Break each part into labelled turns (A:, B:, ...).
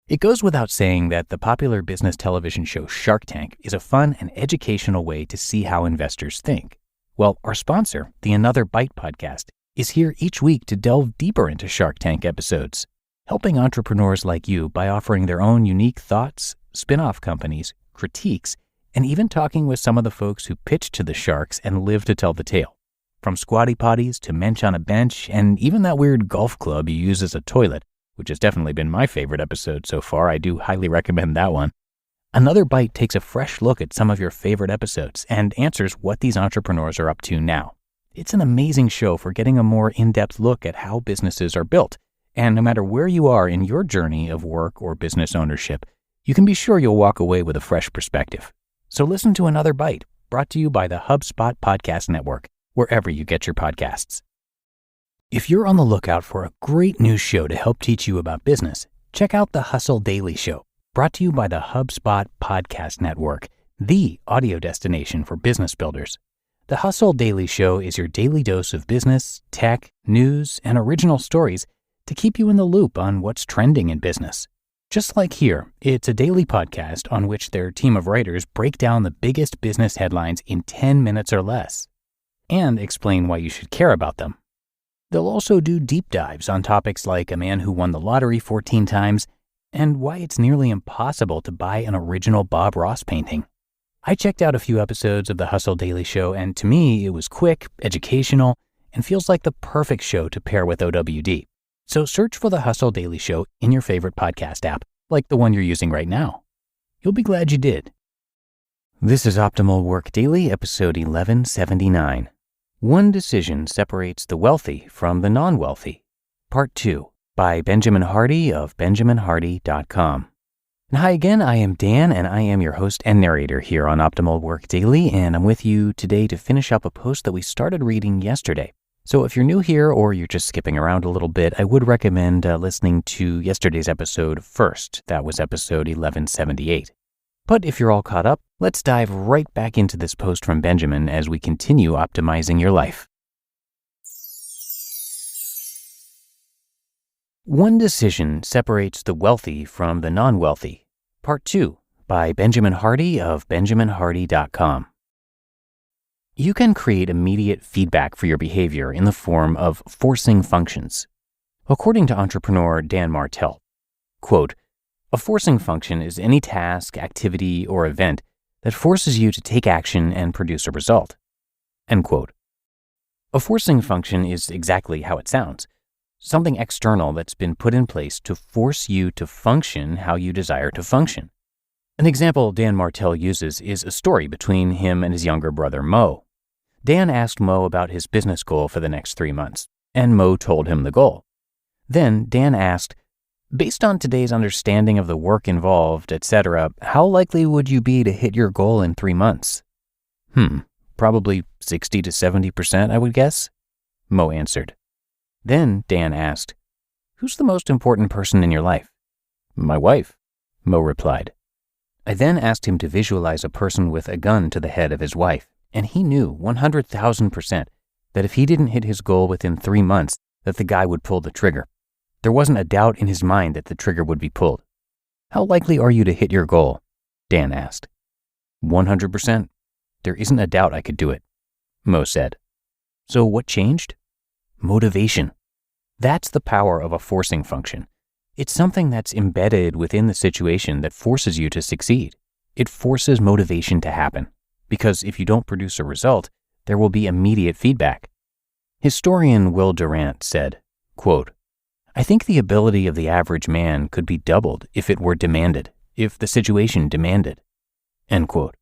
A: It goes without saying that the popular business television show Shark Tank is a fun and educational way to see how investors think. Well, our sponsor, the Another Bite podcast, is here each week to delve deeper into Shark Tank episodes, helping entrepreneurs like you by offering their own unique thoughts, spin-off companies, critiques, and even talking with some of the folks who pitch to the sharks and live to tell the tale. From squatty potties to mensch on a bench, and even that weird golf club you use as a toilet, which has definitely been my favorite episode so far. I do highly recommend that one. Another Bite takes a fresh look at some of your favorite episodes and answers what these entrepreneurs are up to now. It's an amazing show for getting a more in-depth look at how businesses are built. And no matter where you are in your journey of work or business ownership, you can be sure you'll walk away with a fresh perspective. So listen to Another Bite, brought to you by the HubSpot Podcast Network, wherever you get your podcasts. If you're on the lookout for a great new show to help teach you about business, check out the Hustle Daily Show, brought to you by the HubSpot Podcast Network, the audio destination for business builders. The Hustle Daily Show is your daily dose of business, tech, news, and original stories to keep you in the loop on what's trending in business. Just like here, it's a daily podcast on which their team of writers break down the biggest business headlines in 10 minutes or less and explain why you should care about them. They'll also do deep dives on topics like a man who won the lottery 14 times and why it's nearly impossible to buy an original Bob Ross painting. I checked out a few episodes of the Hustle Daily Show, and to me, it was quick, educational, and feels like the perfect show to pair with OWD. So search for the Hustle Daily Show in your favorite podcast app, like the one you're using right now. You'll be glad you did. This is Optimal Work Daily, episode 1179. One decision separates the wealthy from the non-wealthy. Part 2, by Benjamin Hardy of benjaminhardy.com. And hi again, I am Dan, and I am your host and narrator here on Optimal Work Daily, and I'm with you today to finish up a post that we started reading yesterday. So if you're new here or you're just skipping around a little bit, I would recommend listening to yesterday's episode first. That was episode 1178. But if you're all caught up, let's dive right back into this post from Benjamin as we continue optimizing your life. One decision separates the wealthy from the non-wealthy. Part 2, by Benjamin Hardy of benjaminhardy.com. You can create immediate feedback for your behavior in the form of forcing functions. According to entrepreneur Dan Martell, quote, "A forcing function is any task, activity, or event that forces you to take action and produce a result." End quote. A forcing function is exactly how it sounds. Something external that's been put in place to force you to function how you desire to function. An example Dan Martell uses is a story between him and his younger brother Mo. Dan asked Mo about his business goal for the next 3 months, and Mo told him the goal. Then Dan asked, "Based on today's understanding of the work involved, etc., how likely would you be to hit your goal in 3 months?" Probably 60 to 70%, I would guess," Mo answered. Then Dan asked, "Who's the most important person in your life?" "My wife," Mo replied. I then asked him to visualize a person with a gun to the head of his wife, and he knew 100,000% that if he didn't hit his goal within 3 months, that the guy would pull the trigger. There wasn't a doubt in his mind that the trigger would be pulled. "How likely are you to hit your goal?" Dan asked. 100%. There isn't a doubt I could do it," Mo said. So what changed? Motivation. That's the power of a forcing function. It's something that's embedded within the situation that forces you to succeed. It forces motivation to happen, because if you don't produce a result, there will be immediate feedback. Historian Will Durant said, quote, "I think the ability of the average man could be doubled if it were demanded, if the situation demanded." End quote.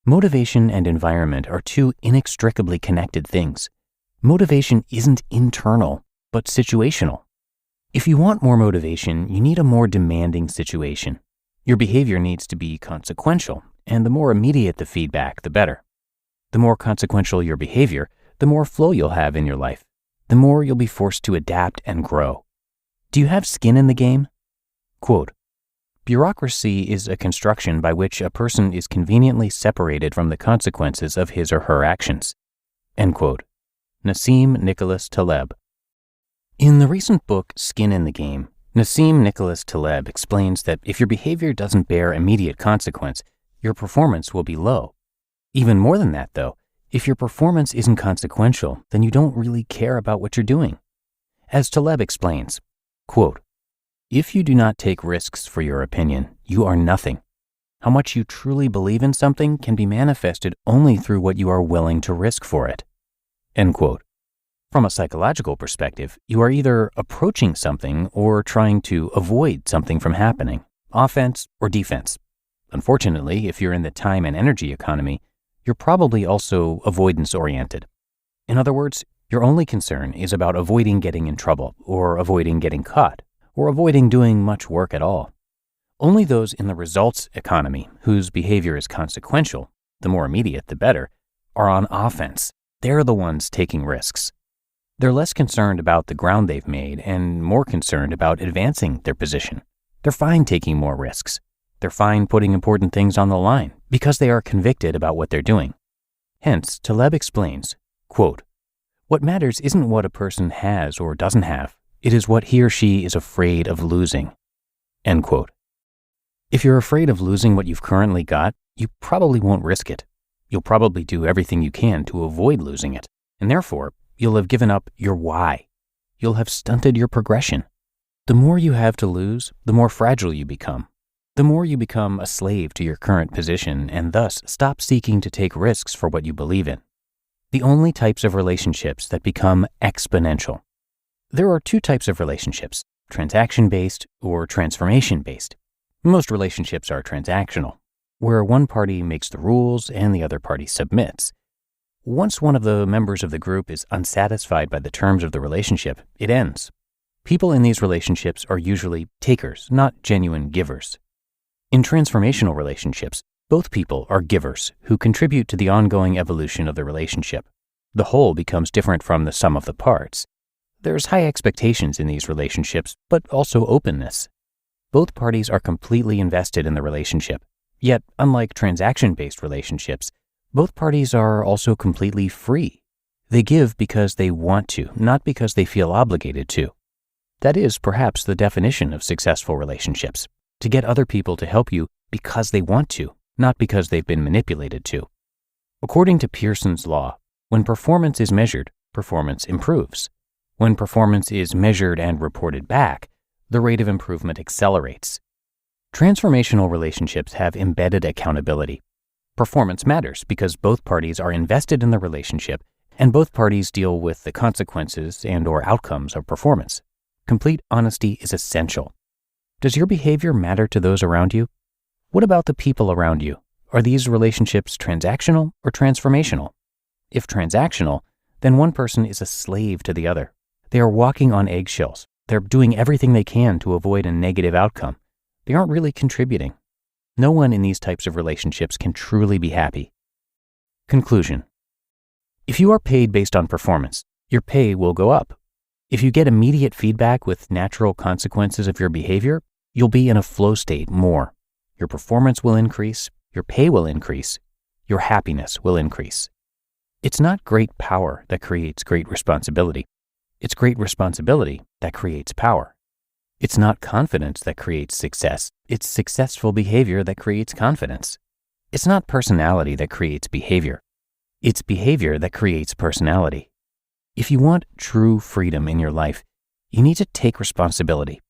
A: Motivation and environment are two inextricably connected things. Motivation isn't internal, but situational. If you want more motivation, you need a more demanding situation. Your behavior needs to be consequential, and the more immediate the feedback, the better. The more consequential your behavior, the more flow you'll have in your life. The more you'll be forced to adapt and grow. Do you have skin in the game? Quote, "Bureaucracy is a construction by which a person is conveniently separated from the consequences of his or her actions." End quote. Nassim Nicholas Taleb. In the recent book, Skin in the Game, Nassim Nicholas Taleb explains that if your behavior doesn't bear immediate consequence, your performance will be low. Even more than that, though, if your performance isn't consequential, then you don't really care about what you're doing. As Taleb explains, quote, "If you do not take risks for your opinion, you are nothing. How much you truly believe in something can be manifested only through what you are willing to risk for it." End quote. From a psychological perspective, you are either approaching something or trying to avoid something from happening, offense or defense. Unfortunately, if you're in the time and energy economy, you're probably also avoidance-oriented. In other words, your only concern is about avoiding getting in trouble, or avoiding getting caught, or avoiding doing much work at all. Only those in the results economy, whose behavior is consequential, the more immediate the better, are on offense. They're the ones taking risks. They're less concerned about the ground they've made and more concerned about advancing their position. They're fine taking more risks. They're fine putting important things on the line because they are convicted about what they're doing. Hence, Taleb explains, quote, "What matters isn't what a person has or doesn't have. It is what he or she is afraid of losing." End quote. If you're afraid of losing what you've currently got, you probably won't risk it. You'll probably do everything you can to avoid losing it, and therefore, you'll have given up your why. You'll have stunted your progression. The more you have to lose, the more fragile you become. The more you become a slave to your current position and thus stop seeking to take risks for what you believe in. The only types of relationships that become exponential. There are two types of relationships, transaction-based or transformation-based. Most relationships are transactional, where one party makes the rules and the other party submits. Once one of the members of the group is unsatisfied by the terms of the relationship, it ends. People in these relationships are usually takers, not genuine givers. In transformational relationships, both people are givers who contribute to the ongoing evolution of the relationship. The whole becomes different from the sum of the parts. There's high expectations in these relationships, but also openness. Both parties are completely invested in the relationship. Yet, unlike transaction-based relationships, both parties are also completely free. They give because they want to, not because they feel obligated to. That is perhaps the definition of successful relationships. To get other people to help you because they want to, not because they've been manipulated to. According to Pearson's law, when performance is measured, performance improves. When performance is measured and reported back, the rate of improvement accelerates. Transformational relationships have embedded accountability. Performance matters because both parties are invested in the relationship and both parties deal with the consequences and/or outcomes of performance. Complete honesty is essential. Does your behavior matter to those around you? What about the people around you? Are these relationships transactional or transformational? If transactional, then one person is a slave to the other. They are walking on eggshells. They're doing everything they can to avoid a negative outcome. They aren't really contributing. No one in these types of relationships can truly be happy. Conclusion. If you are paid based on performance, your pay will go up. If you get immediate feedback with natural consequences of your behavior, you'll be in a flow state more. Your performance will increase, your pay will increase, your happiness will increase. It's not great power that creates great responsibility. It's great responsibility that creates power. It's not confidence that creates success. It's successful behavior that creates confidence. It's not personality that creates behavior. It's behavior that creates personality. If you want true freedom in your life, you need to take responsibility.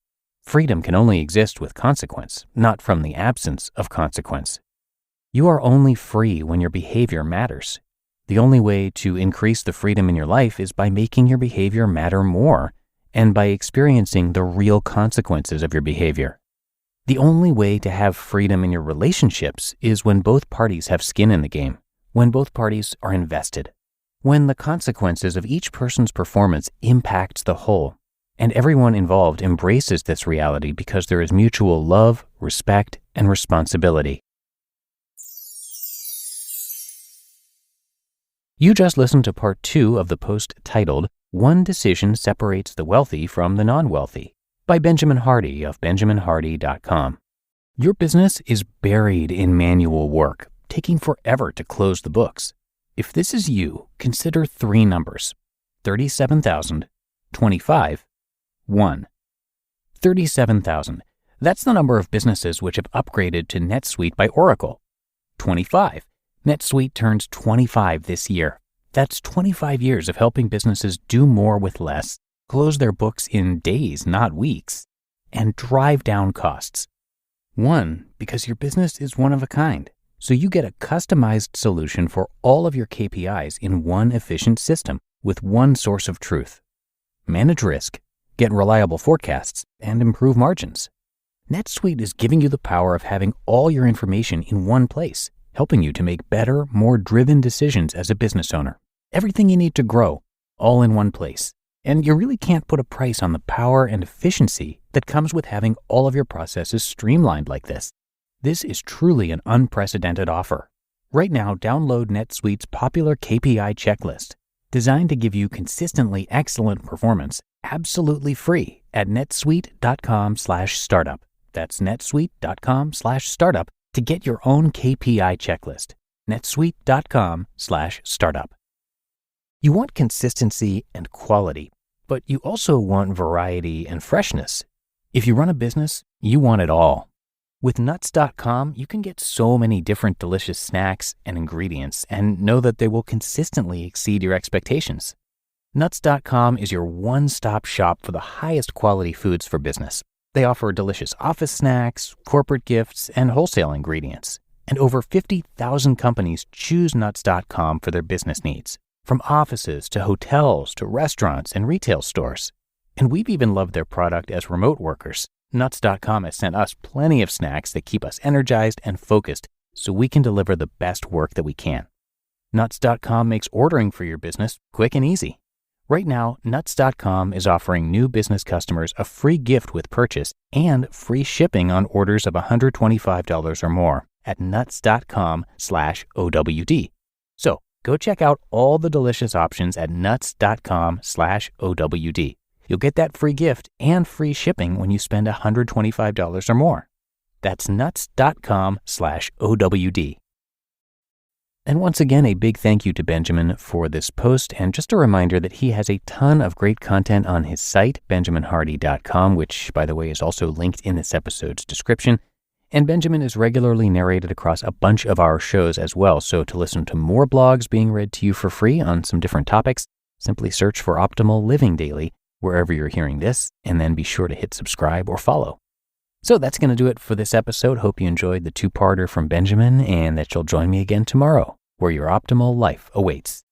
A: Freedom can only exist with consequence, not from the absence of consequence. You are only free when your behavior matters. The only way to increase the freedom in your life is by making your behavior matter more and by experiencing the real consequences of your behavior. The only way to have freedom in your relationships is when both parties have skin in the game, when both parties are invested. When the consequences of each person's performance impacts the whole, and everyone involved embraces this reality because there is mutual love, respect, and responsibility. You just listened to part 2 of the post titled, "One Decision Separates the Wealthy from the Non-Wealthy" by Benjamin Hardy of benjaminhardy.com. Your business is buried in manual work, taking forever to close the books. If this is you, consider 3 numbers: 37,000, 25, 1. 37,000. That's the number of businesses which have upgraded to NetSuite by Oracle. 25. NetSuite turns 25 this year. That's 25 years of helping businesses do more with less, close their books in days, not weeks, and drive down costs. 1, because your business is one of a kind, so you get a customized solution for all of your KPIs in one efficient system with one source of truth. Manage risk, get reliable forecasts, and improve margins. NetSuite is giving you the power of having all your information in one place, helping you to make better, more driven decisions as a business owner. Everything you need to grow, all in one place. And you really can't put a price on the power and efficiency that comes with having all of your processes streamlined like this. This is truly an unprecedented offer. Right now, download NetSuite's popular KPI checklist, designed to give you consistently excellent performance, absolutely free at netsuite.com/startup. That's netsuite.com/startup to get your own KPI checklist. netsuite.com/startup. You want consistency and quality, but you also want variety and freshness. If you run a business, you want it all. With nuts.com, you can get so many different delicious snacks and ingredients and know that they will consistently exceed your expectations. Nuts.com is your one-stop shop for the highest quality foods for business. They offer delicious office snacks, corporate gifts, and wholesale ingredients. And over 50,000 companies choose nuts.com for their business needs, from offices to hotels to restaurants and retail stores. And we've even loved their product as remote workers. Nuts.com has sent us plenty of snacks that keep us energized and focused so we can deliver the best work that we can. Nuts.com makes ordering for your business quick and easy. Right now, Nuts.com is offering new business customers a free gift with purchase and free shipping on orders of $125 or more at nuts.com/OWD. So go check out all the delicious options at nuts.com/OWD. You'll get that free gift and free shipping when you spend $125 or more. That's nuts.com/OWD. And once again, a big thank you to Benjamin for this post, and just a reminder that he has a ton of great content on his site, benjaminhardy.com, which, by the way, is also linked in this episode's description. And Benjamin is regularly narrated across a bunch of our shows as well, so to listen to more blogs being read to you for free on some different topics, simply search for Optimal Living Daily wherever you're hearing this, and then be sure to hit subscribe or follow. So that's going to do it for this episode. Hope you enjoyed the two-parter from Benjamin and that you'll join me again tomorrow, where your optimal life awaits.